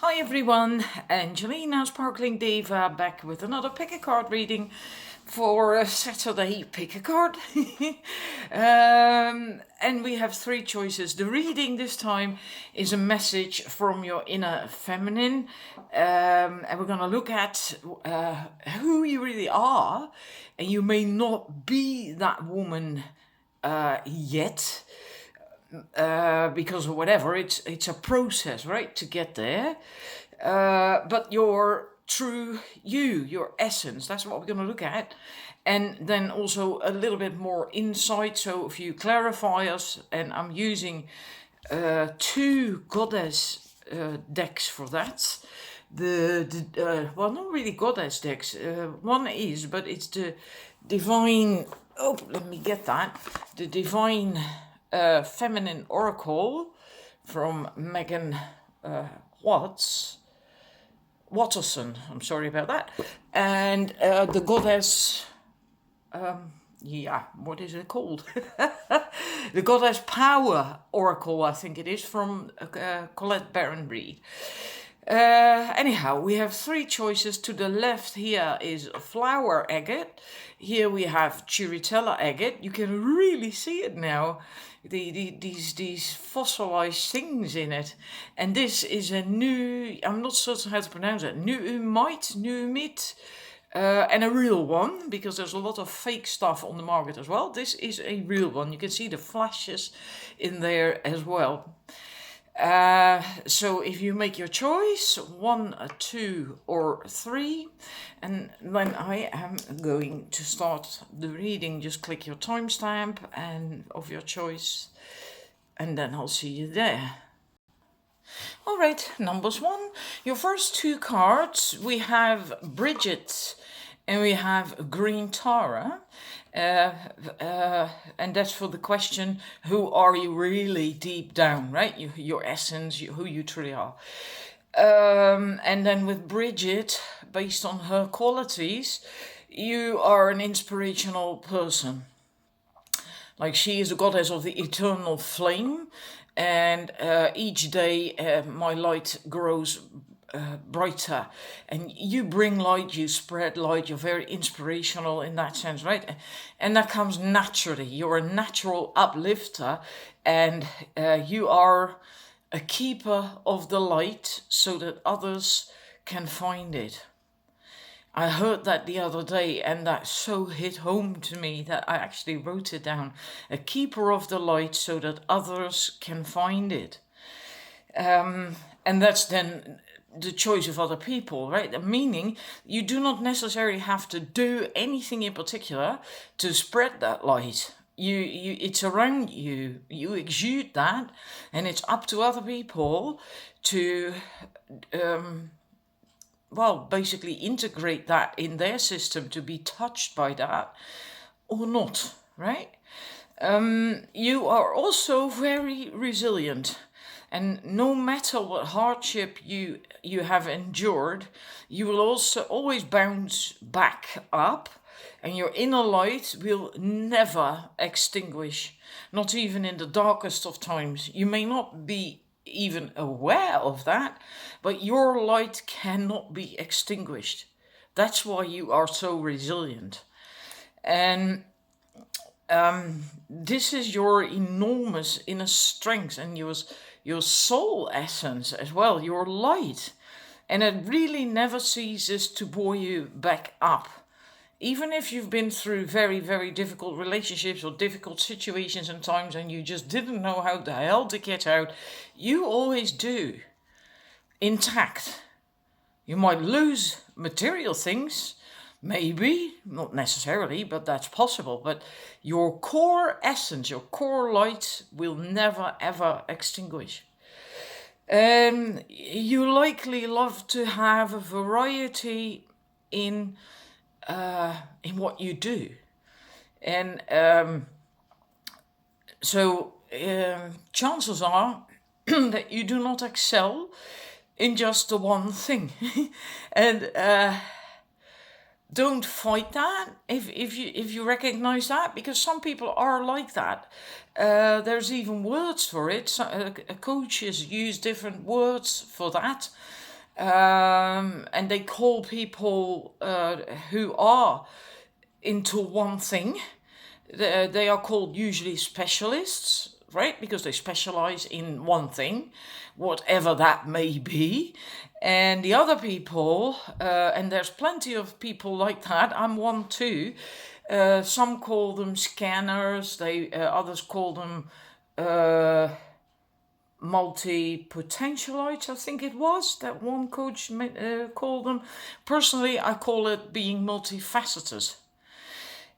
Hi everyone, Angelina, Sparkling Diva, back with another pick a card reading for Saturday pick a card. And we have three choices. The reading this time is a message from your inner feminine, and we're going to look at who you really are, and you may not be that woman yet. Because of whatever, it's a process, right, to get there. But your true you, your essence, that's what we're going to look at. And then also a little bit more insight. So if you clarify us, and I'm using two goddess decks for that. Well, not really goddess decks. One is, but it's the divine. Oh, let me get that. The divine feminine oracle from Meggan Waterson. I'm sorry about that. And the goddess. What is it called? The Goddess Power Oracle, I think it is, from Colette Baron-Reid. Anyhow, we have three choices. To the left here is flower agate. Here we have Chiritella agate. You can really see it now. These fossilized things in it. And this is a new, I'm not certain how to pronounce it, nuumite. And a real one, because there's a lot of fake stuff on the market as well. This is a real one. You can see the flashes in there as well. So if you make your choice, 1, 2, or 3, and then I am going to start the reading. Just click your timestamp and of your choice, and then I'll see you there. All right, numbers 1. Your first two cards, we have Bridget and we have Green Tara. And that's for the question, who are you really deep down, right? Your essence, who you truly are. And then with Bridget, based on her qualities, you are an inspirational person. Like, she is a goddess of the eternal flame, and each day my light grows brighter, and you bring light, you spread light, you're very inspirational in that sense, right? And that comes naturally. You're a natural uplifter, and you are a keeper of the light so that others can find it. I heard that the other day, and that so hit home to me that I actually wrote it down. A keeper of the light so that others can find it. And that's then the choice of other people, right? Meaning, you do not necessarily have to do anything in particular to spread that light. It's around you. You exude that, and it's up to other people to basically integrate that in their system, to be touched by that or not, right? You are also very resilient, and no matter what hardship you have endured, you will also always bounce back up, and your inner light will never extinguish, not even in the darkest of times. You may not be even aware of that, but your light cannot be extinguished. That's why you are so resilient. And this is your enormous inner strength and your soul essence as well, your light. And it really never ceases to buoy you back up. Even if you've been through very, very difficult relationships or difficult situations and times, and you just didn't know how the hell to get out, you always do. Intact. You might lose material things, maybe, not necessarily, but that's possible. But your core essence, your core light will never ever extinguish. You likely love to have a variety in what you do. And so chances are that you do not excel in just the one thing. And don't fight that if you recognize that, because some people are like that. There's even words for it. Coaches use different words for that. And they call people who are into one thing. They are called usually specialists, right? Because they specialize in one thing, whatever that may be. And the other people, and there's plenty of people like that. I'm one too. Some call them scanners. Others call them multi-potentialites, I think it was, that one coach called them. Personally, I call it being multifaceted.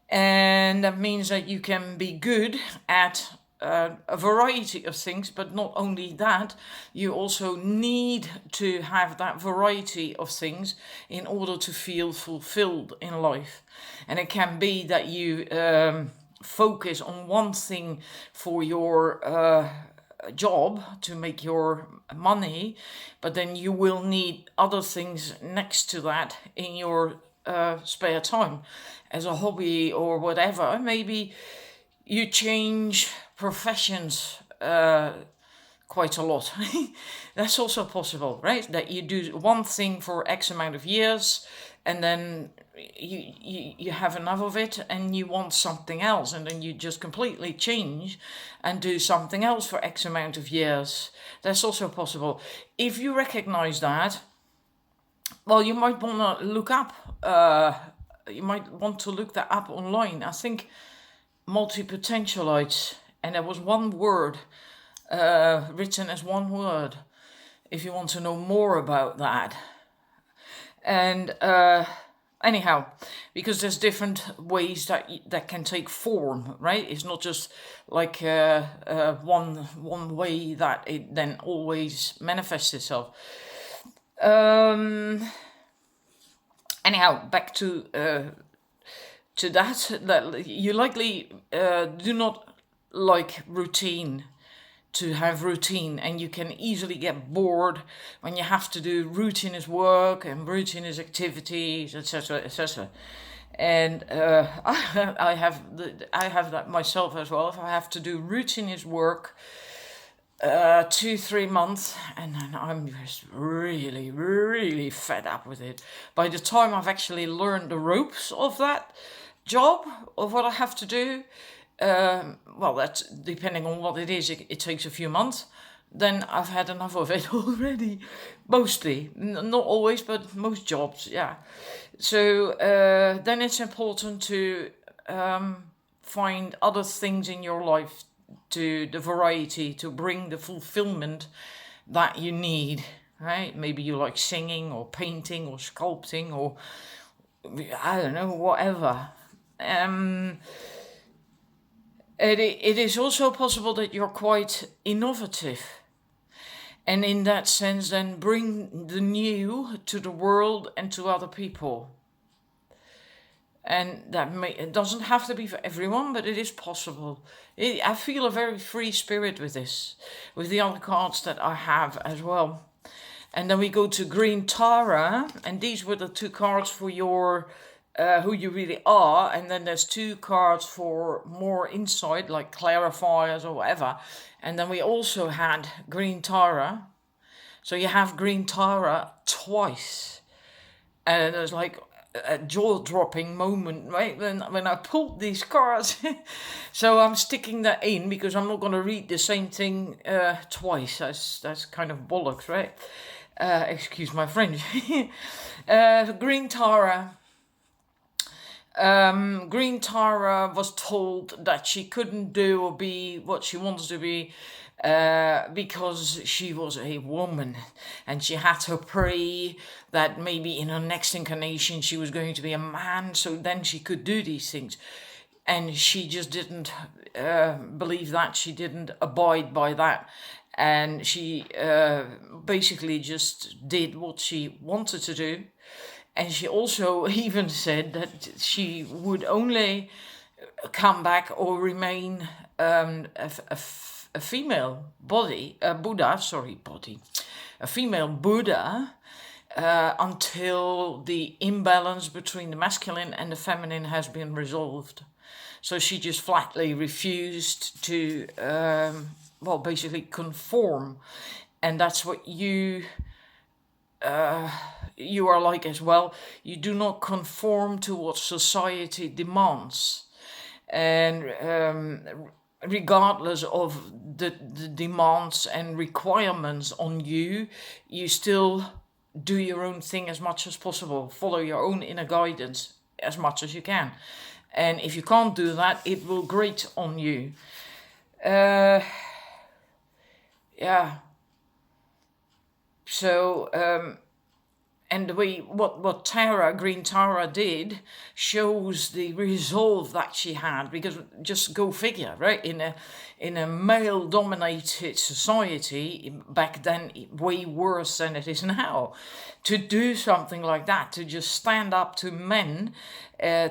And that means that you can be good at a variety of things, but not only that, you also need to have that variety of things in order to feel fulfilled in life. And it can be that you focus on one thing for your job to make your money, but then you will need other things next to that in your spare time as a hobby or whatever. Maybe you change professions quite a lot. That's also possible, right? That you do one thing for X amount of years, and then you have enough of it and you want something else, and then you just completely change and do something else for X amount of years. That's also possible. If you recognize that, well, you might want to look up that up online. I think multi-potentialites, and there was one word written as one word, if you want to know more about that. And anyhow, because there's different ways that can take form, right? It's not just like one way that it then always manifests itself. Anyhow, back to that you likely do not like routine, to have routine, and you can easily get bored when you have to do routinous work and routinous activities, etc., etc. And I have that myself as well. If I have to do routinous work 2-3 months, and then I'm just really, really fed up with it. By the time I've actually learned the ropes of that job, of what I have to do, well, that's depending on what it is, it takes a few months, then I've had enough of it already. Mostly, not always, but most jobs, yeah. So then it's important to find other things in your life, to the variety, to bring the fulfillment that you need, right? Maybe you like singing or painting or sculpting or I don't know, whatever. It is also possible that you're quite innovative, and in that sense then bring the new to the world and to other people. And it doesn't have to be for everyone, but it is possible. I feel a very free spirit with this, with the other cards that I have as well. And then we go to Green Tara, and these were the 2 cards for your who you really are, and then there's 2 cards for more insight, like clarifiers or whatever. And then we also had Green Tara, so you have Green Tara twice, and there's like a jaw-dropping moment, right, when I pulled these cards. So I'm sticking that in because I'm not going to read the same thing twice. That's kind of bollocks, right? Excuse my French. Green Tara. Green Tara was told that she couldn't do or be what she wants to be because she was a woman, and she had to pray that maybe in her next incarnation she was going to be a man, so then she could do these things. And she just didn't believe that. She didn't abide by that. And she basically just did what she wanted to do. And she also even said that she would only come back or remain a female body, a female Buddha, until the imbalance between the masculine and the feminine has been resolved. So she just flatly refused to, basically conform. And that's what you you are like as well. You do not conform to what society demands. And regardless of the demands and requirements on you, you still do your own thing as much as possible. Follow your own inner guidance as much as you can. And if you can't do that, it will grate on you. Yeah. So, and the way what Green Tara did shows the resolve that she had, because just go figure, right? In a male dominated society back then, way worse than it is now, to do something like that, to just stand up to men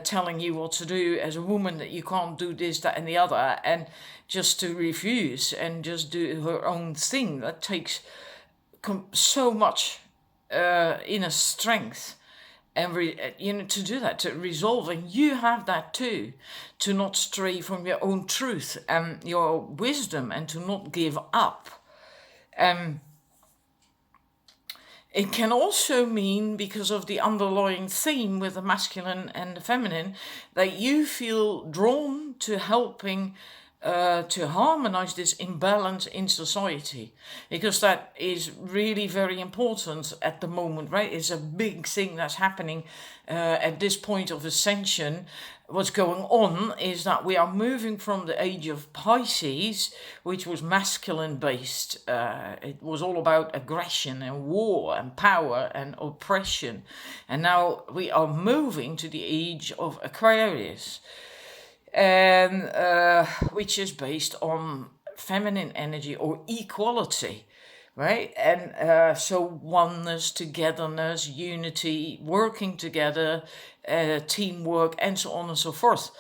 telling you what to do as a woman, that you can't do this, that, and the other, and just to refuse and just do her own thing, that takes so much inner strength and to do that, to resolve. And you have that too, to not stray from your own truth and your wisdom, and to not give up. It can also mean, because of the underlying theme with the masculine and the feminine, that you feel drawn to helping to harmonize this imbalance in society, because that is really very important at the moment, right? It's a big thing that's happening at this point of ascension. What's going on is that we are moving from the age of Pisces, which was masculine based. It was all about aggression and war and power and oppression. And now we are moving to the age of Aquarius, and which is based on feminine energy or equality, right? And so oneness, togetherness, unity, working together, teamwork, and so on and so forth.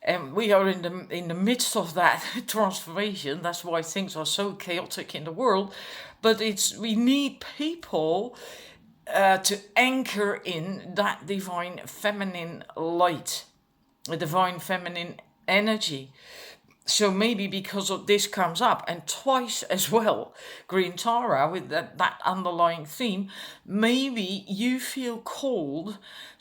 And we are in the midst of that transformation. That's why things are so chaotic in the world. But we need people to anchor in that divine feminine light, a divine feminine energy. So maybe because of this comes up, and twice as well, Green Tara, with that underlying theme, maybe you feel called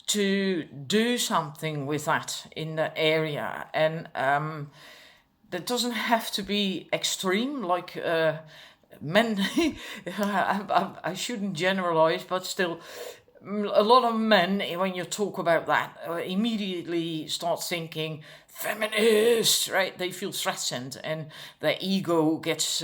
to do something with that in that area. And that doesn't have to be extreme, like men. I shouldn't generalize, but still, a lot of men, when you talk about that, immediately start thinking feminist, right? They feel threatened and their ego gets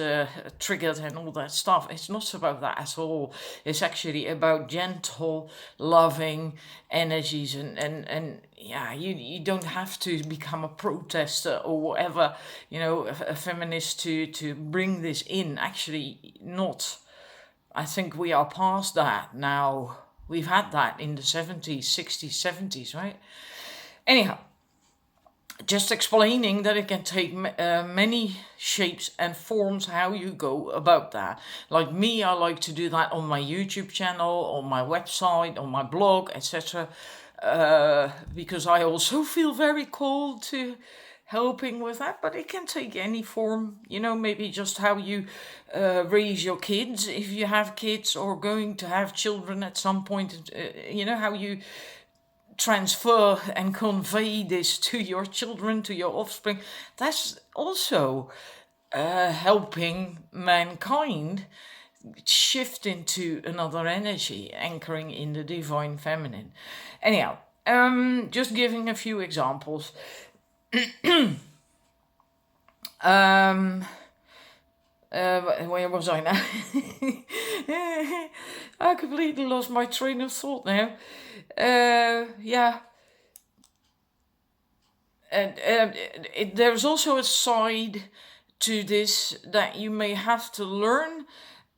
triggered and all that stuff. It's not about that at all. It's actually about gentle, loving energies, and yeah, you don't have to become a protester or whatever, a feminist to bring this in. Actually, not. I think we are past that now. We've had that in the 70s, 60s, 70s, right? Anyhow, just explaining that it can take many shapes and forms how you go about that. Like me, I like to do that on my YouTube channel, on my website, on my blog, etc. Because I also feel very called to helping with that, but it can take any form, maybe just how you raise your kids, if you have kids or going to have children at some point, how you transfer and convey this to your children, to your offspring. That's also helping mankind shift into another energy, anchoring in the divine feminine. Anyhow, just giving a few examples. Where was I now? I completely lost my train of thought now. Yeah. And there's also a side to this that you may have to learn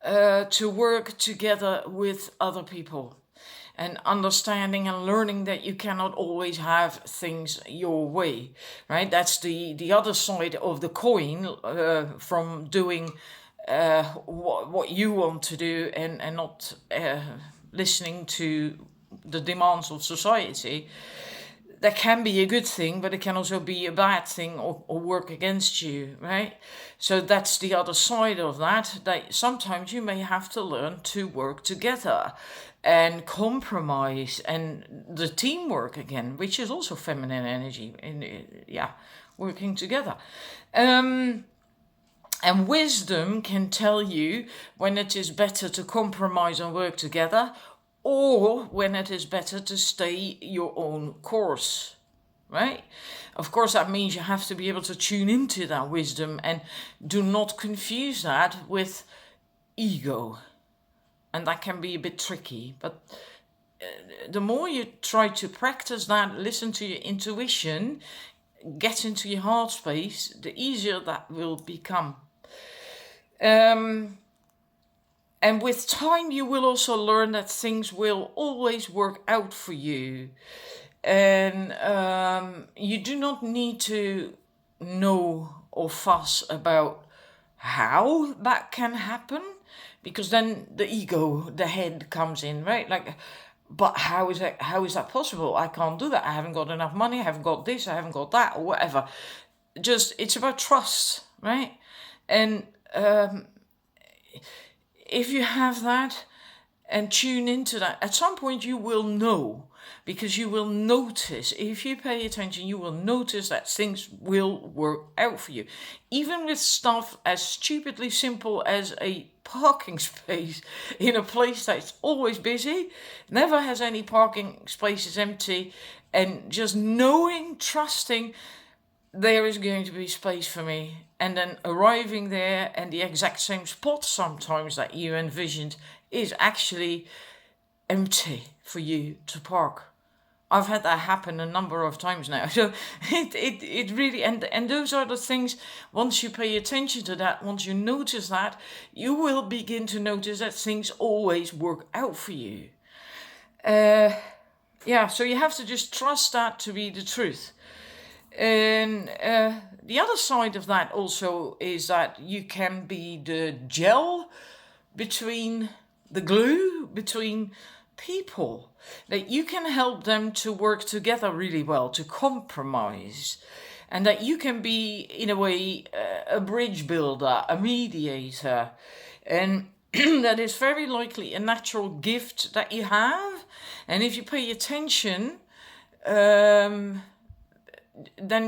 to work together with other people, and understanding and learning that you cannot always have things your way, right? That's the other side of the coin, from doing what you want to do and not listening to the demands of society. that can be a good thing, but it can also be a bad thing or work against you, right? So that's the other side of that sometimes you may have to learn to work together and compromise and the teamwork again, which is also feminine energy, working together. And wisdom can tell you when it is better to compromise and work together, or when it is better to stay your own course, right? Of course, that means you have to be able to tune into that wisdom and do not confuse that with ego. And that can be a bit tricky, but the more you try to practice that, listen to your intuition, get into your heart space, the easier that will become. And with time, you will also learn that things will always work out for you. And you do not need to know or fuss about how that can happen, because then the ego, the head comes in, right? Like, but how is that possible? I can't do that. I haven't got enough money. I haven't got this. I haven't got that, or whatever. Just, it's about trust, right? And if you have that and tune into that, at some point you will know, because you will notice, if you pay attention, you will notice that things will work out for you. Even with stuff as stupidly simple as a parking space in a place that's always busy, never has any parking spaces empty, and just knowing, trusting, there is going to be space for me, and then arriving there and the exact same spot sometimes that you envisioned is actually empty for you to park. I've had that happen a number of times now. So it really, and those are the things, once you pay attention to that, once you notice that, you will begin to notice that things always work out for you. So you have to just trust that to be the truth. And the other side of that also is that you can be the gel between the glue between people, that you can help them to work together really well, to compromise, and that you can be, in a way, a bridge builder, a mediator, and that is very likely a natural gift that you have. And if you pay attention, then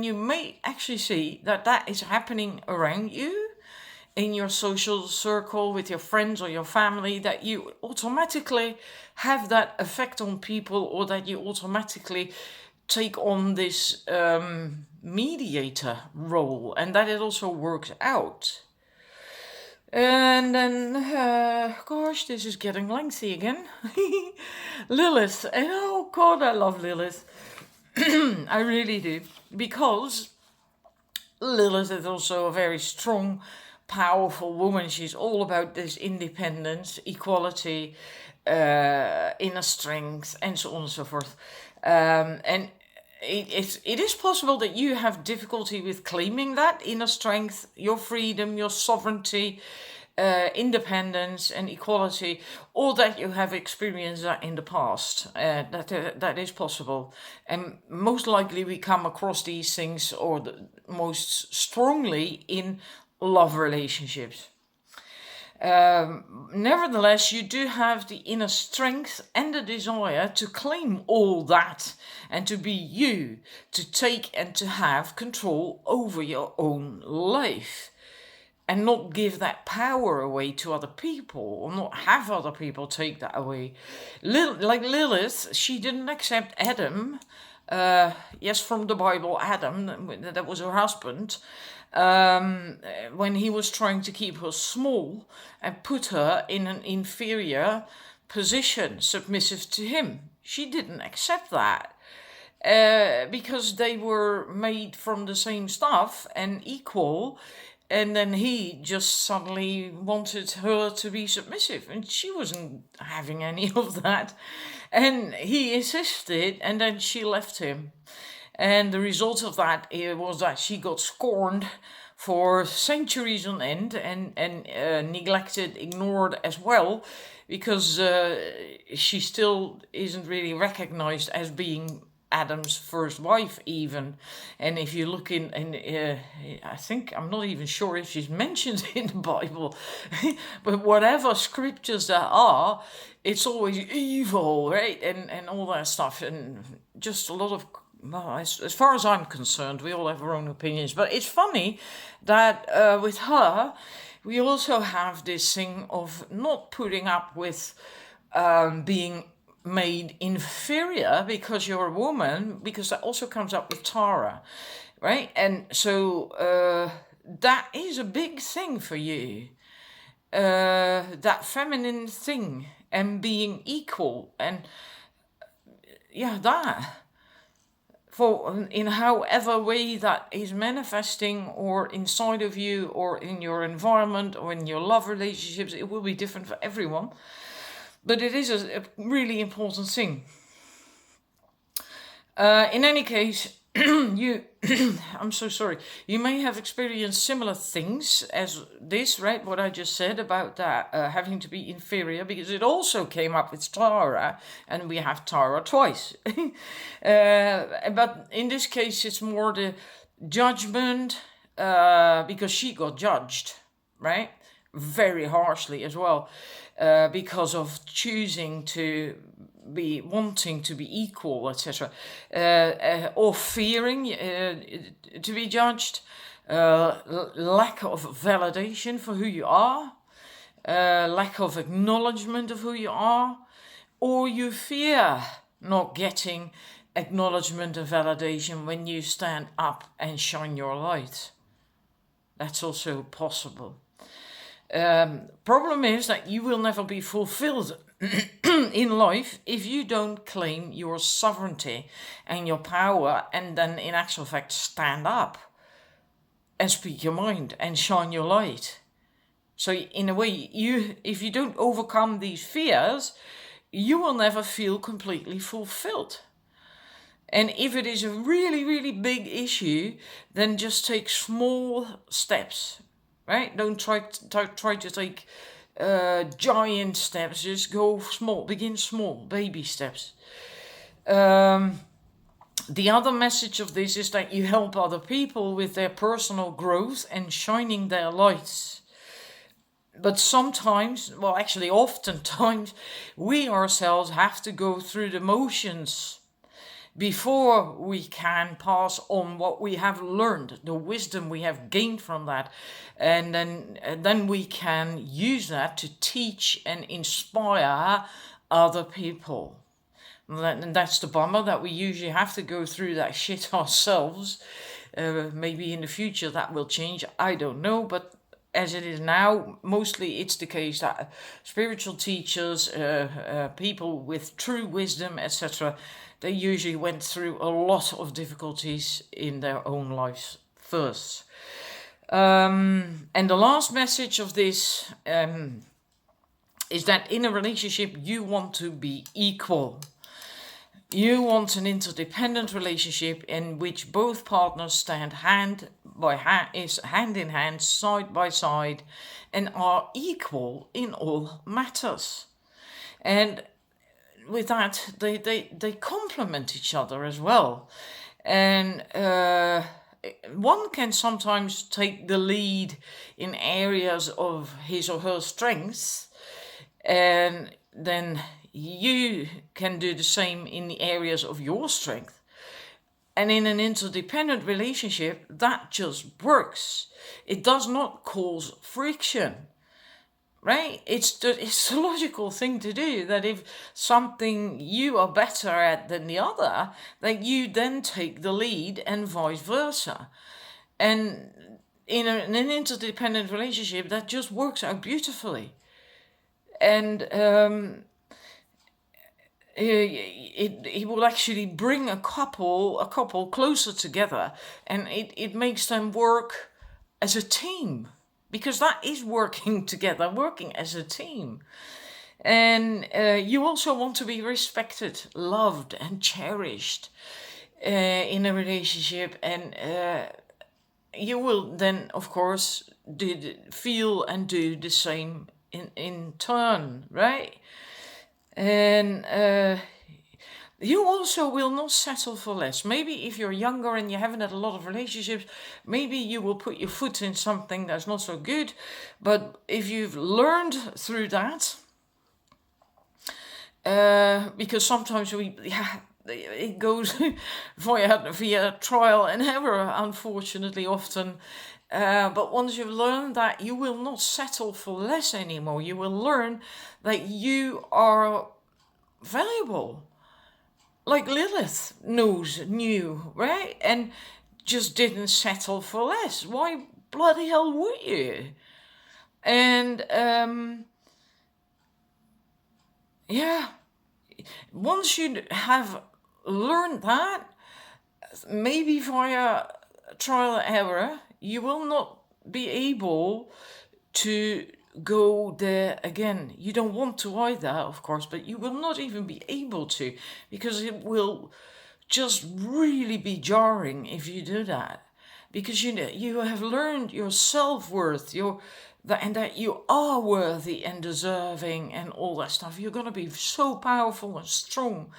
you may actually see that is happening around you, in your social circle, with your friends or your family, that you automatically have that effect on people, or that you automatically take on this mediator role, and that it also works out. And then, gosh, this is getting lengthy again. Lilith, and oh God, I love Lilith. I really do, because Lilith is also a very strong, powerful woman. She's all about this independence, equality, inner strength, and so on and so forth. And it is possible that you have difficulty with claiming that inner strength, your freedom, your sovereignty, independence and equality, or that you have experienced that in the past. That is possible. And most likely we come across these things, or most strongly, in love relationships. Nevertheless, you do have the inner strength and the desire to claim all that, and to be you, to take and to have control over your own life, and not give that power away to other people, or not have other people take that away. Like Lilith, she didn't accept Adam, yes, from the Bible, Adam, that was her husband, when he was trying to keep her small and put her in an inferior position, submissive to him. She didn't accept that, because they were made from the same stuff and equal, and then he just suddenly wanted her to be submissive, and she wasn't having any of that, and he insisted, and then she left him. And the result of that was that she got scorned for centuries on end, and neglected, ignored as well, because she still isn't really recognized as being Adam's first wife even. And if you look I think, I'm not even sure if she's mentioned in the Bible, but whatever scriptures there are, it's always evil, right? And all that stuff. And just a lot of, well, as far as I'm concerned, we all have our own opinions. But it's funny that with her, we also have this thing of not putting up with being made inferior because you're a woman, because that also comes up with Tara, right? And so that is a big thing for you, that feminine thing and being equal, and yeah, that for in however way that is manifesting, or inside of you, or in your environment, or in your love relationships, it will be different for everyone. But it is a really important thing. In any case, I'm so sorry. You may have experienced similar things as this, right? What I just said about that having to be inferior, because it also came up with Tara, and we have Tara twice. But in this case, it's more the judgment, because she got judged, right? Very harshly as well, because of choosing to be wanting to be equal, etc., or fearing to be judged, lack of validation for who you are, lack of acknowledgement of who you are, or you fear not getting acknowledgement and validation when you stand up and shine your light. That's also possible. Problem is that you will never be fulfilled in life if you don't claim your sovereignty and your power, and then in actual fact stand up and speak your mind and shine your light. So in a way, if you don't overcome these fears, you will never feel completely fulfilled. And if it is a really, really big issue, then just take small steps. Right? Don't try to take giant steps. Just go small. Begin small, baby steps. The other message of this is that you help other people with their personal growth and shining their lights. But sometimes, well, actually oftentimes, we ourselves have to go through the motions before we can pass on what we have learned, the wisdom we have gained from that. And then we can use that to teach and inspire other people. And that's the bummer, that we usually have to go through that shit ourselves. Maybe in the future that will change, I don't know. But as it is now, mostly it's the case that spiritual teachers, people with true wisdom, etc., they usually went through a lot of difficulties in their own lives first. And the last message of this is that in a relationship you want to be equal. You want an interdependent relationship in which both partners stand hand in hand, side by side, and are equal in all matters. And with that, they complement each other as well. And one can sometimes take the lead in areas of his or her strengths, and then you can do the same in the areas of your strength. And in an interdependent relationship, that just works. It does not cause friction. Right? It's the logical thing to do, that if something you are better at than the other, that you then take the lead and vice versa. And in an interdependent relationship, that just works out beautifully. And it will actually bring a couple closer together, and it makes them work as a team. Because that is working together, working as a team. And you also want to be respected, loved, and cherished in a relationship. And you will then, of course, feel and do the same in turn, right? And You also will not settle for less. Maybe if you're younger and you haven't had a lot of relationships, maybe you will put your foot in something that's not so good. But if you've learned through that, because sometimes it goes via trial and error, unfortunately, often. But once you've learned that, you will not settle for less anymore. You will learn that you are valuable. Like Lilith knew, right? And just didn't settle for less. Why bloody hell would you? And yeah, once you have learned that, maybe via trial and error, you will not be able to go there again. You don't want to either, of course, but you will not even be able to, because it will just really be jarring if you do that, because you have learned your self-worth, and that you are worthy and deserving and all that stuff. You're going to be so powerful and strong,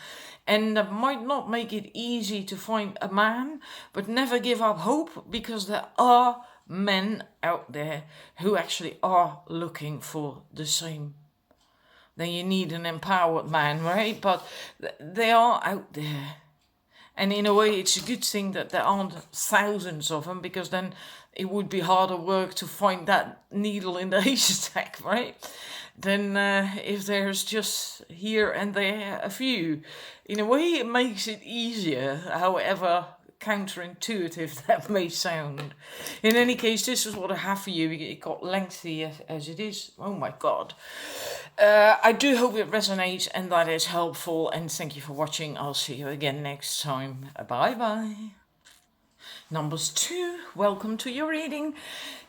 and that might not make it easy to find a man, but never give up hope, because there are men out there who actually are looking for the same. Then you need an empowered man, right? But they are out there. And in a way, it's a good thing that there aren't thousands of them, because then it would be harder work to find that needle in the haystack, right? Than if there's just here and there a few. In a way, it makes it easier, however counterintuitive that may sound. In any case, this is what I have for you. It got lengthy as it is. Oh my God. I do hope it resonates and that is helpful, and thank you for watching. I'll see you again next time. Bye bye. Numbers 2, welcome to your reading.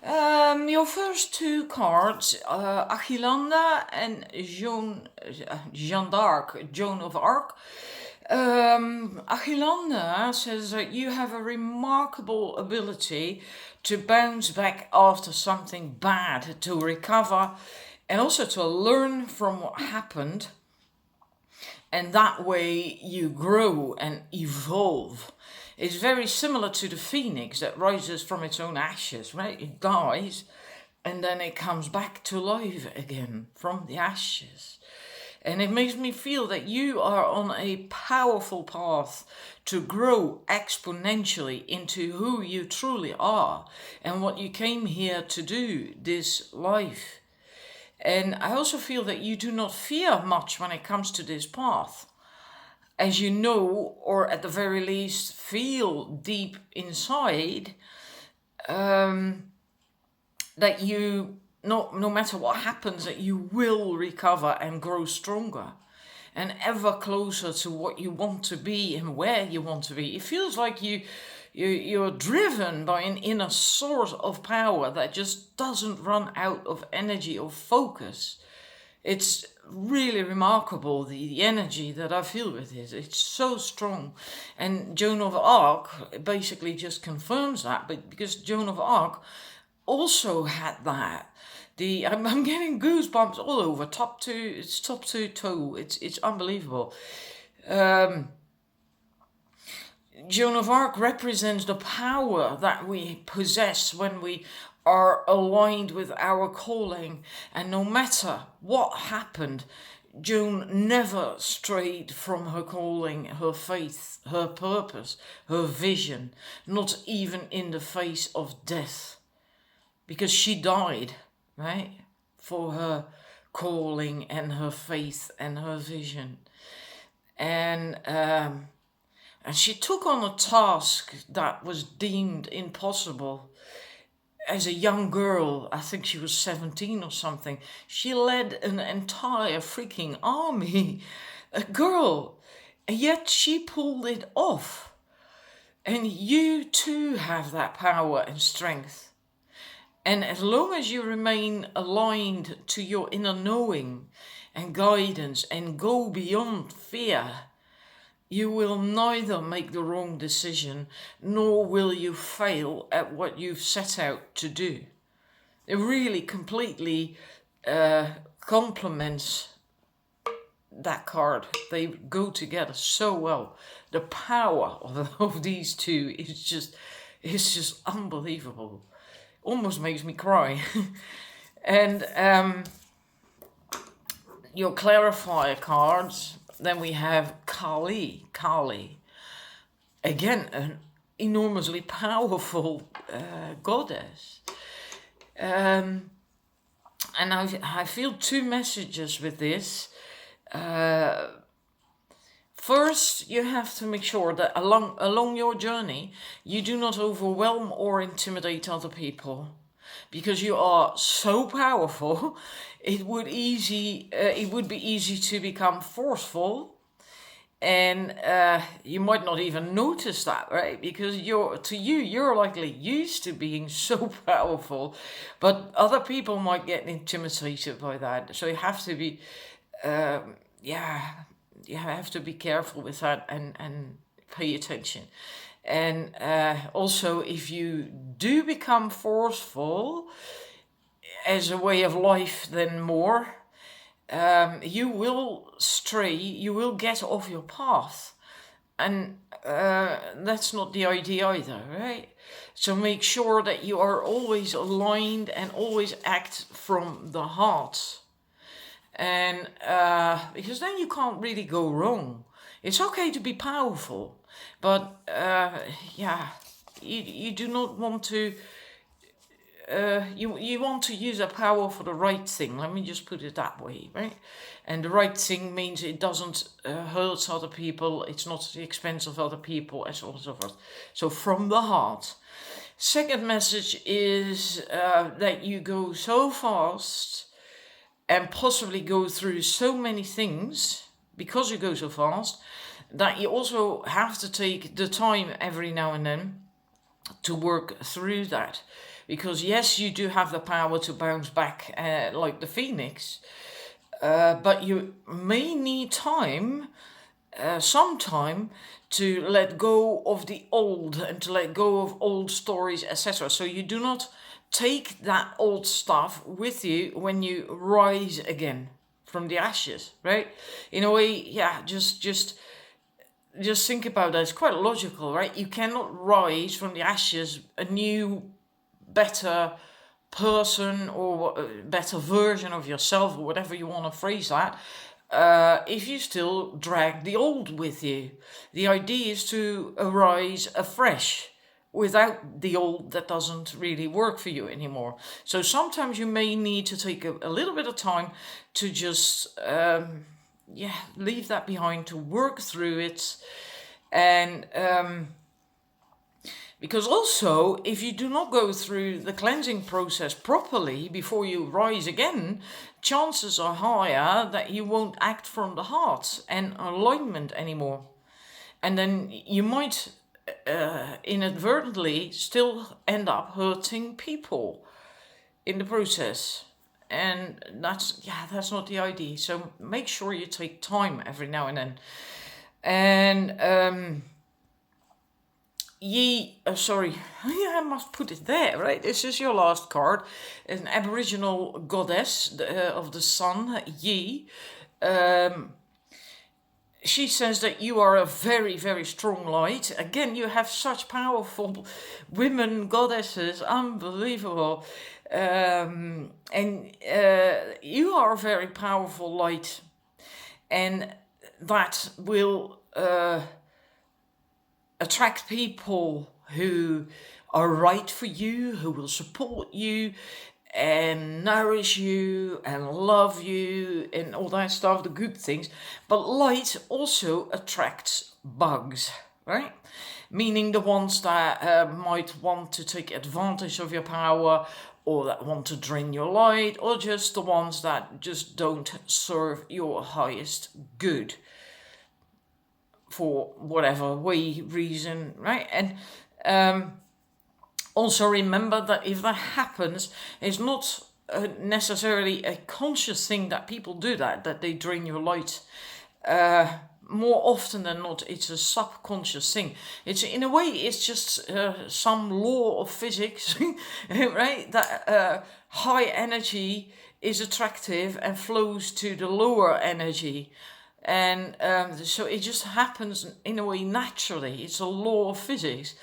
Your first two cards, Achilanda and Jeanne d'Arc, Joan of Arc. Achilanda says that you have a remarkable ability to bounce back after something bad, to recover, and also to learn from what happened. And that way you grow and evolve. It's very similar to the phoenix that rises from its own ashes, right? It dies and then it comes back to life again from the ashes. And it makes me feel that you are on a powerful path to grow exponentially into who you truly are and what you came here to do this life. And I also feel that you do not fear much when it comes to this path, as you know, or at the very least feel deep inside, that you, no matter what happens, that you will recover and grow stronger and ever closer to what you want to be and where you want to be. It feels like you're driven by an inner source of power that just doesn't run out of energy or focus. It's really remarkable, the energy that I feel with it. It's so strong. And Joan of Arc basically just confirms that, but because Joan of Arc also had that. I'm getting goosebumps all over, top to toe. It's unbelievable. Joan of Arc represents the power that we possess when we are aligned with our calling, and no matter what happened, Joan never strayed from her calling, her faith, her purpose, her vision, not even in the face of death, because she died, right, for her calling and her faith and her vision. And she took on a task that was deemed impossible. As a young girl, I think she was 17 or something, she led an entire freaking army, a girl, and yet she pulled it off. And you too have that power and strength. And as long as you remain aligned to your inner knowing and guidance and go beyond fear, you will neither make the wrong decision, nor will you fail at what you've set out to do. It really completely complements that card. They go together so well. The power of these two is just unbelievable. Almost makes me cry. And your clarifier cards. Then we have Kali. Kali. Again, an enormously powerful goddess. And I feel two messages with this. First, you have to make sure that along your journey, you do not overwhelm or intimidate other people, because you are so powerful. It would be easy to become forceful, and you might not even notice that, right? Because you're likely used to being so powerful, but other people might get intimidated by that. So you have to be, you have to be careful with that and pay attention. And also, if you do become forceful as a way of life, then more, you will stray, you will get off your path. And that's not the idea either, right? So make sure that you are always aligned and always act from the heart. And because then you can't really go wrong. It's okay to be powerful, but you do not want to. You want to use that power for the right thing. Let me just put it that way, right? And the right thing means it doesn't hurt other people. It's not at the expense of other people, and so on and so forth. So from the heart. Second message is that you go so fast and possibly go through so many things because you go so fast, that you also have to take the time every now and then to work through that. Because yes, you do have the power to bounce back like the phoenix, but you may need some time to let go of the old and to let go of old stories, etc. So you do not take that old stuff with you when you rise again from the ashes, right? In a way, just think about that. It's quite logical, right? You cannot rise from the ashes a new, better person or a better version of yourself, or whatever you want to phrase that, if you still drag the old with you. The idea is to arise afresh without the old that doesn't really work for you anymore. So sometimes you may need to take a little bit of time to just leave that behind, to work through it. And because also, if you do not go through the cleansing process properly before you rise again, chances are higher that you won't act from the heart and alignment anymore. And then you might inadvertently still end up hurting people in the process. And that's not the idea. So make sure you take time every now and then. And I must put it there, right? This is your last card. An Aboriginal goddess of the sun, Yi. She says that you are a very, very strong light. Again, you have such powerful women goddesses, unbelievable. And you are a very powerful light. And that will attract people who are right for you, who will support you and nourish you and love you and all that stuff, the good things. But light also attracts bugs, right? Meaning the ones that might want to take advantage of your power, or that want to drain your light, or just the ones that just don't serve your highest good for whatever reason, right? And also remember that if that happens, it's not necessarily a conscious thing that people do that they drain your light. More often than not, it's a subconscious thing. It's in a way, it's just some law of physics, right? That high energy is attractive and flows to the lower energy. And so it just happens in a way naturally. It's a law of physics.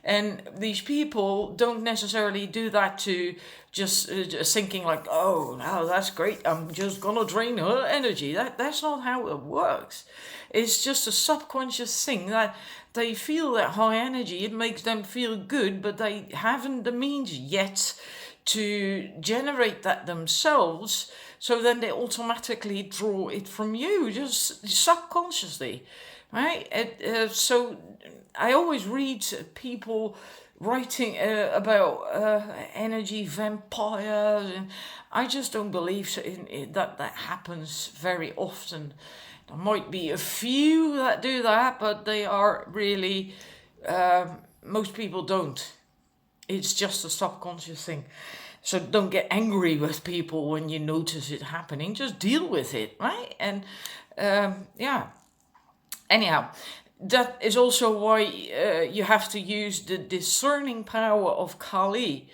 And these people don't necessarily do that to just thinking like, oh, now that's great, I'm just gonna drain her energy. That's not how it works. It's just a subconscious thing that they feel that high energy, it makes them feel good, but they haven't the means yet to generate that themselves. So then they automatically draw it from you, just subconsciously, right? So I always read people writing about energy vampires, and I just don't believe that happens very often. There might be a few that do that, but they are really, most people don't. It's just a subconscious thing. So don't get angry with people when you notice it happening. Just deal with it, right? And yeah. Anyhow, that is also why you have to use the discerning power of Kali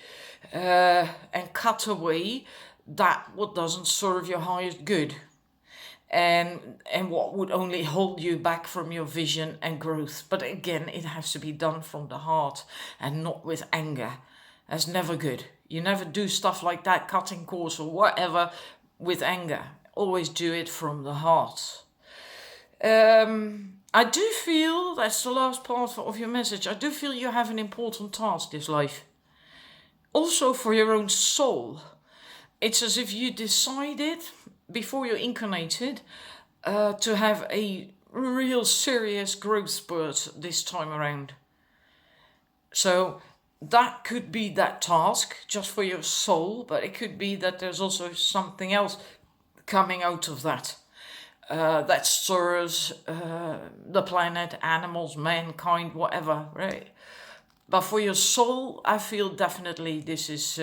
and cut away that what doesn't serve your highest good. And what would only hold you back from your vision and growth. But again, it has to be done from the heart and not with anger. That's never good. You never do stuff like that, cutting course or whatever, with anger. Always do it from the heart. I do feel, that's the last part of your message, I do feel you have an important task this life. Also for your own soul. It's as if you decided before you incarnated to have a real serious growth spurt this time around. So that could be that task just for your soul, but it could be that there's also something else coming out of that. That serves the planet, animals, mankind, whatever, right? But for your soul, I feel definitely this is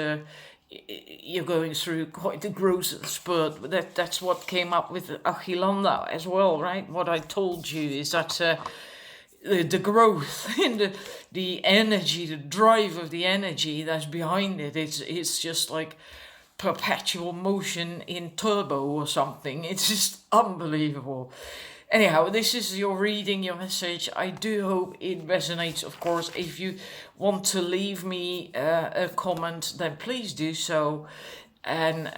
you're going through quite a growth spurt. That's what came up with Angelina as well, right? What I told you is that the growth in the energy, the drive of the energy that's behind it, it's just like perpetual motion in turbo or something. It's just unbelievable. Anyhow, this is your reading, your message. I do hope it resonates, of course. If you want to leave me a comment, then please do so. And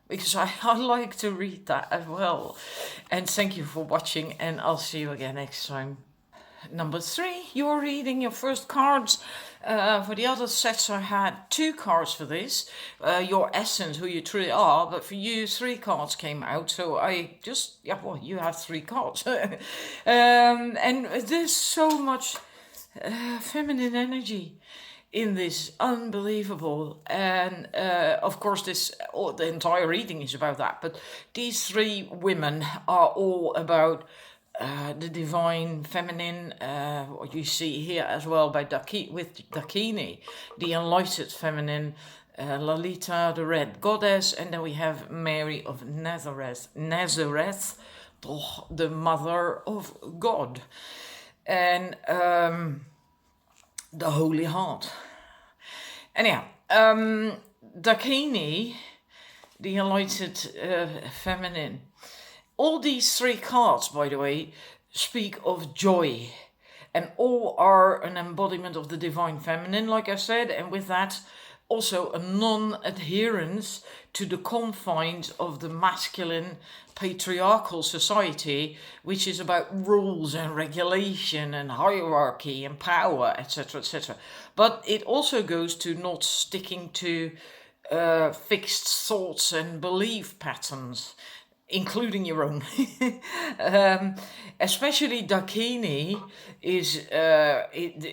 because I like to read that as well. And thank you for watching, and I'll see you again next time. Number 3, you're reading your first cards. For the other sets, I had 2 cards for this. Your essence, who you truly are, but for you, 3 cards came out. So I just, you have 3 cards. And there's so much feminine energy in this, unbelievable. And of course, the entire reading is about that. But these 3 women are all about the divine feminine, what you see here as well with Dakini, the enlightened feminine, Lalita, the red goddess, and then we have Mary of Nazareth, the mother of God, and the Holy Heart. Anyhow, Dakini, the enlightened feminine. All these 3 cards, by the way, speak of joy, and all are an embodiment of the divine feminine, like I said, and with that also a non-adherence to the confines of the masculine patriarchal society, which is about rules and regulation and hierarchy and power, etc., etc. But it also goes to not sticking to fixed thoughts and belief patterns, including your own. Especially Dakini is,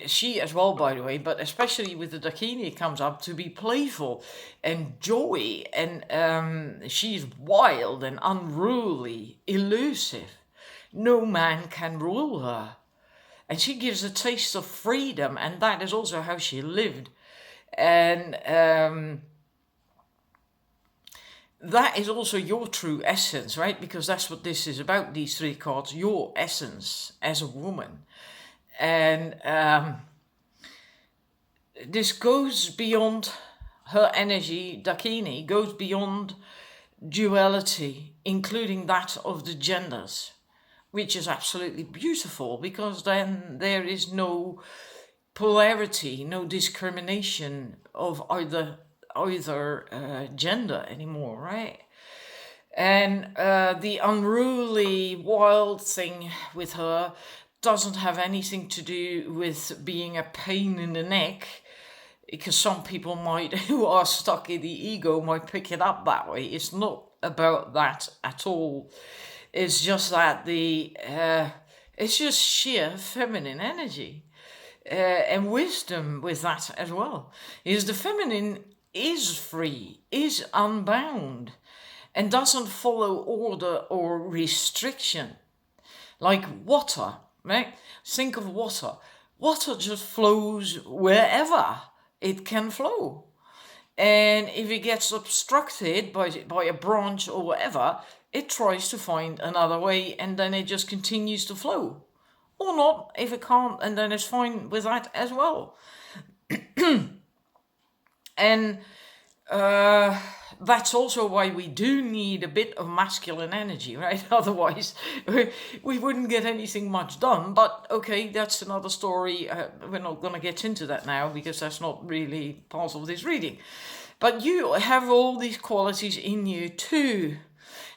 she as well, by the way, but especially with the Dakini, it comes up to be playful and joy, and she's wild and unruly, elusive. No man can rule her. And she gives a taste of freedom, and that is also how she lived. And that is also your true essence, right? Because that's what this is about, these 3 cards, your essence as a woman. And this goes beyond her energy, Dakini, goes beyond duality, including that of the genders. which is absolutely beautiful, because then there is no polarity, no discrimination of either gender anymore, right? And the unruly, wild thing with her doesn't have anything to do with being a pain in the neck, because some people might, who are stuck in the ego, might pick it up that way. It's not about that at all. It's just that it's just sheer feminine energy and wisdom with that as well. Is the feminine is free, is unbound, and doesn't follow order or restriction. Like water, right? Think of water. Water just flows wherever it can flow. And if it gets obstructed by a branch or whatever, it tries to find another way, and then it just continues to flow. Or not, if it can't, and then it's fine with that as well. And that's also why we do need a bit of masculine energy, right? Otherwise, we wouldn't get anything much done. But okay, that's another story. We're not going to get into that now, because that's not really part of this reading. But you have all these qualities in you too.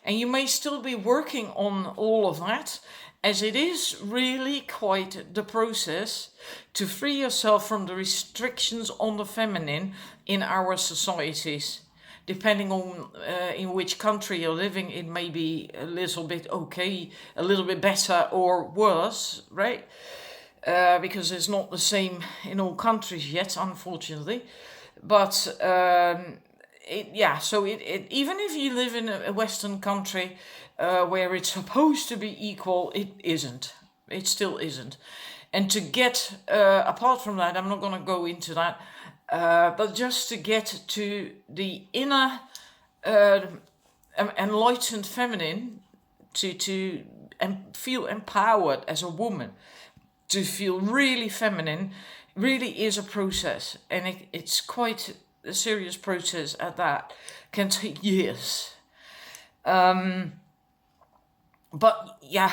And you may still be working on all of that, as it is really quite the process to free yourself from the restrictions on the feminine in our societies. Depending on in which country you're living, it may be a little bit okay, a little bit better or worse, right? Because it's not the same in all countries yet, unfortunately. But so even if you live in a Western country where it's supposed to be equal, it isn't. It still isn't. And to get, apart from that, I'm not going to go into that, but just to get to the inner enlightened feminine, to feel empowered as a woman, to feel really feminine, really is a process. And it's quite a serious process at that. Can take years. But yeah,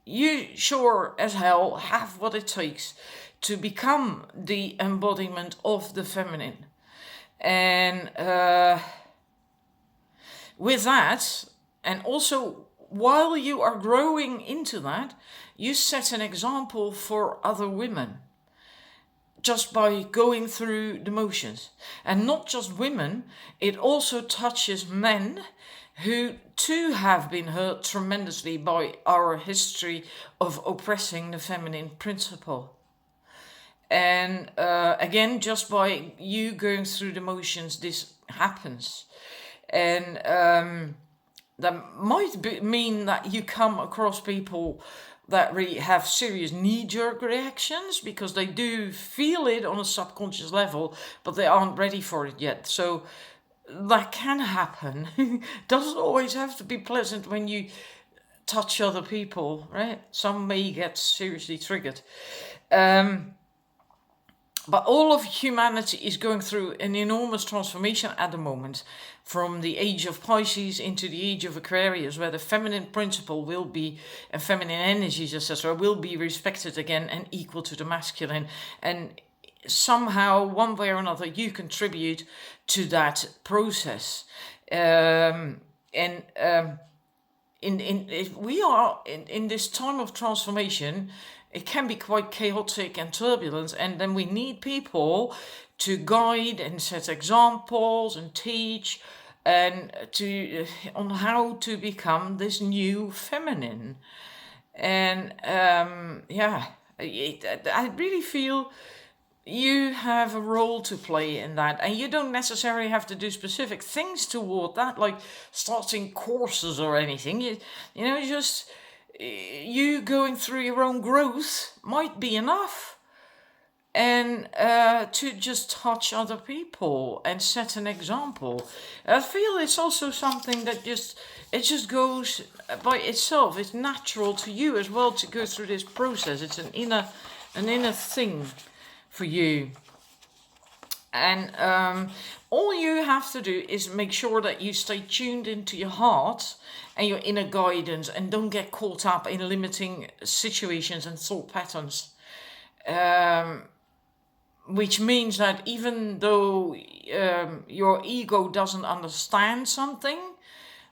you sure as hell have what it takes to become the embodiment of the feminine. And with that, and also while you are growing into that, you set an example for other women just by going through the motions. And not just women, it also touches men who too have been hurt tremendously by our history of oppressing the feminine principle. And again, just by you going through the motions, this happens. And that might mean that you come across people that really have serious knee-jerk reactions, because they do feel it on a subconscious level, but they aren't ready for it yet. So that can happen. Doesn't always have to be pleasant when you touch other people, right? Some may get seriously triggered. But all of humanity is going through an enormous transformation at the moment, from the age of Pisces into the age of Aquarius, where the feminine principle will be, and feminine energies, etc., will be respected again and equal to the masculine. And somehow, one way or another, you contribute to that process. If we are in this time of transformation, it can be quite chaotic and turbulent, and then we need people to guide and set examples and teach and on how to become this new feminine. And I really feel you have a role to play in that, and you don't necessarily have to do specific things toward that, like starting courses or anything. Just you going through your own growth might be enough, and to just touch other people and set an example. I feel it's also something that just goes by itself. It's natural to you as well to go through this process. It's an inner thing for you. And all you have to do is make sure that you stay tuned into your heart and your inner guidance, and don't get caught up in limiting situations and thought patterns. Which means that even though your ego doesn't understand something,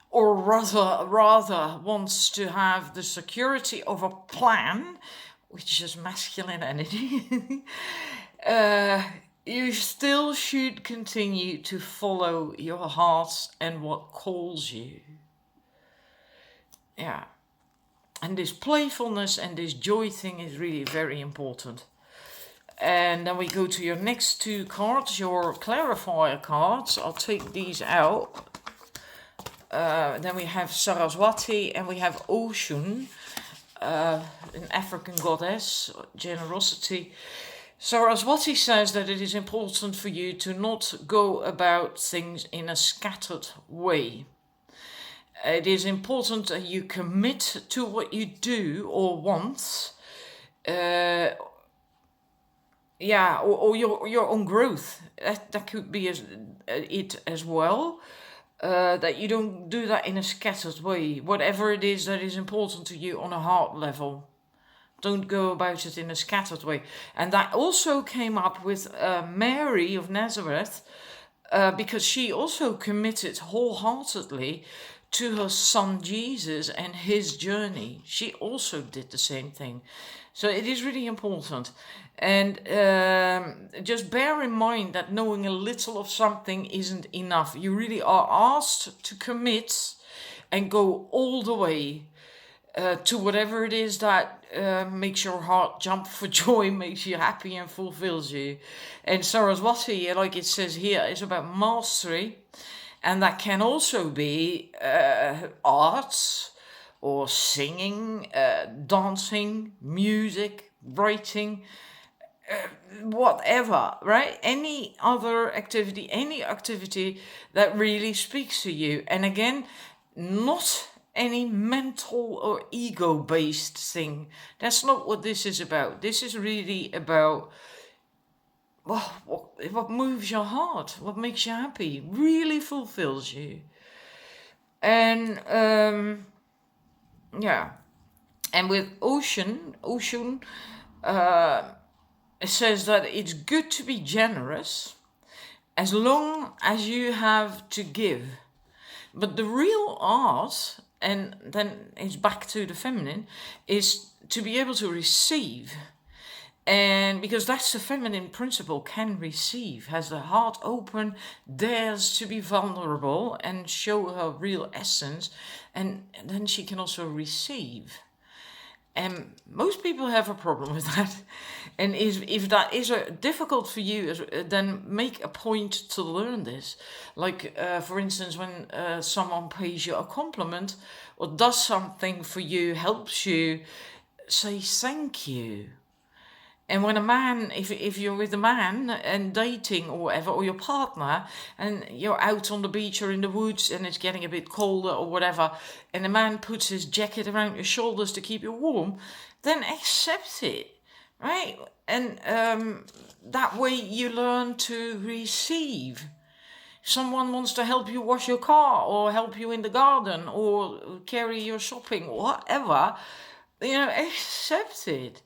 or rather wants to have the security of a plan, which is masculine energy, you still should continue to follow your heart and what calls you. Yeah. And this playfulness and this joy thing is really very important. And then we go to your next two cards, your clarifier cards. I'll take these out. Then we have Saraswati and we have Oshun, an African goddess, generosity. Saraswati says that it is important for you to not go about things in a scattered way. It is important that you commit to what you do or want, or your own growth. That could be it as well. That you don't do that in a scattered way. Whatever it is that is important to you on a heart level, don't go about it in a scattered way. And that also came up with Mary of Nazareth, because she also committed wholeheartedly to her son Jesus and his journey. She also did the same thing. So it is really important. And just bear in mind that knowing a little of something isn't enough. You really are asked to commit and go all the way to whatever it is that makes your heart jump for joy, makes you happy and fulfills you. And Saraswati, like it says here, is about mastery. And that can also be arts or singing, dancing, music, writing, whatever, right? Any other activity, any activity that really speaks to you. And again, not any mental or ego-based thing. That's not what this is about. This is really about what moves your heart, what makes you happy, really fulfills you. And and with Oshun, it says that it's good to be generous as long as you have to give. But the real art, and then it's back to the feminine, is to be able to receive. And because that's the feminine principle, can receive, has the heart open, dares to be vulnerable and show her real essence, and then she can also receive. And most people have a problem with that. And if that is difficult for you, then make a point to learn this. Like, for instance, when someone pays you a compliment or does something for you, helps you, say thank you. And when a man, if you're with a man and dating or whatever, or your partner, and you're out on the beach or in the woods and it's getting a bit colder or whatever, and the man puts his jacket around your shoulders to keep you warm, then accept it, right? And that way you learn to receive. Someone wants to help you wash your car or help you in the garden or carry your shopping, whatever, accept it.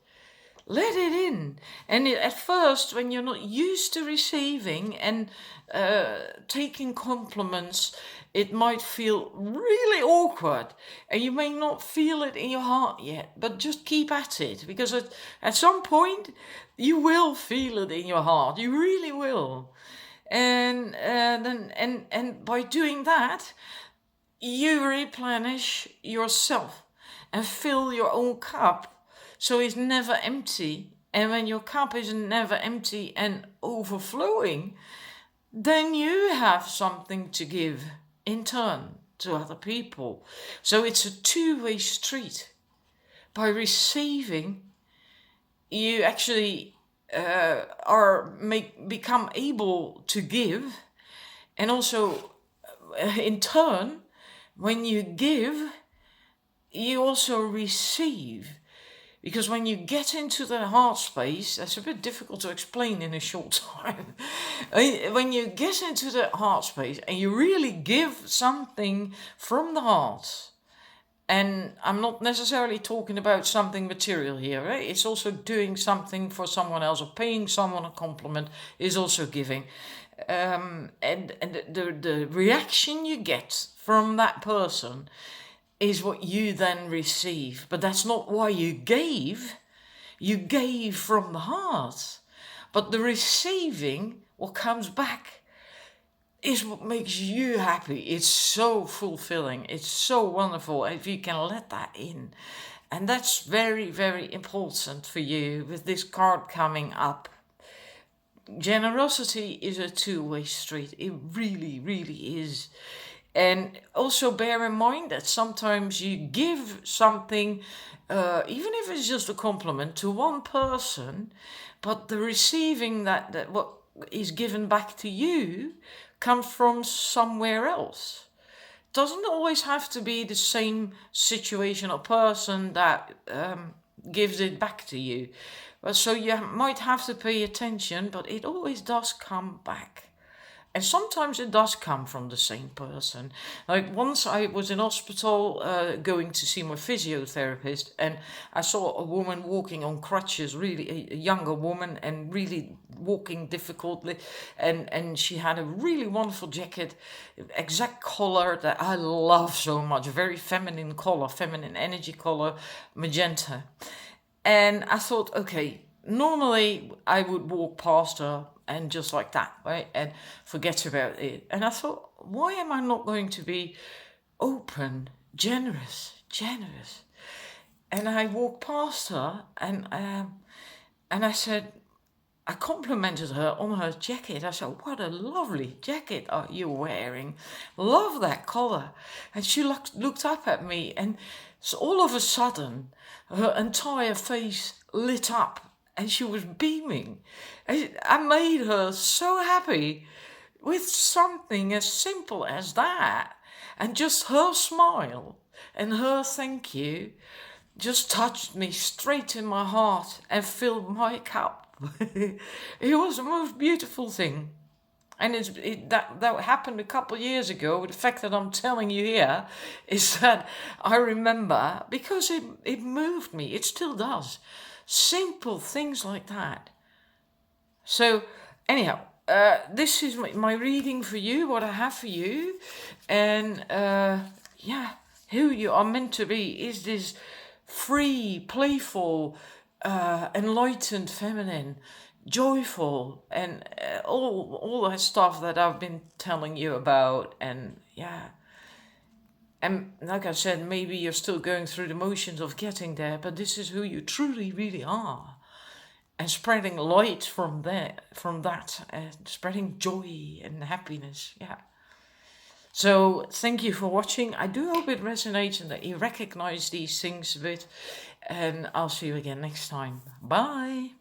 Let it in. And at first, when you're not used to receiving and taking compliments, it might feel really awkward. And you may not feel it in your heart yet, but just keep at it. Because at some point, you will feel it in your heart. You really will. And by doing that, you replenish yourself and fill your own cup. So it's never empty. And when your cup is never empty and overflowing, then you have something to give in turn to other people. So it's a two-way street. By receiving, you actually become able to give. And also, in turn, when you give, you also receive. Because when you get into the heart space, that's a bit difficult to explain in a short time. When you get into the heart space and you really give something from the heart, and I'm not necessarily talking about something material here, right? It's also doing something for someone else, or paying someone a compliment is also giving. And the reaction you get from that person is what you then receive. But that's not why you gave. You gave from the heart. But the receiving, what comes back, is what makes you happy. It's so fulfilling. It's so wonderful if you can let that in. And that's very, very important for you with this card coming up. Generosity is a two-way street. It really, really is. And also bear in mind that sometimes you give something, even if it's just a compliment, to one person, but the receiving that what is given back to you comes from somewhere else. Doesn't always have to be the same situation or person that gives it back to you. But so you might have to pay attention, but it always does come back. And sometimes it does come from the same person. Like once I was in hospital going to see my physiotherapist, and I saw a woman walking on crutches, really a younger woman, and really walking difficultly. And she had a really wonderful jacket, exact color that I love so much, very feminine color, feminine energy color, magenta. And I thought, okay, normally I would walk past her and just like that, right? And forget about it. And I thought, why am I not going to be open, generous? And I walked past her and I said, I complimented her on her jacket. I said, what a lovely jacket are you wearing. Love that color. And she looked up at me, and so all of a sudden, her entire face lit up and she was beaming. I made her so happy with something as simple as that. And just her smile and her thank you just touched me straight in my heart and filled my cup. It was the most beautiful thing. And that happened a couple of years ago. The fact that I'm telling you here is that I remember, because it moved me. It still does. Simple things like that. So anyhow, this is my reading for you, what I have for you. And who you are meant to be is this free, playful, enlightened, feminine, joyful, and all that stuff that I've been telling you about. And and like I said, maybe you're still going through the motions of getting there, but this is who you truly, really are. And spreading light from that, and spreading joy and happiness. So thank you for watching. I do hope it resonates and that you recognize these things a bit. And I'll see you again next time. Bye.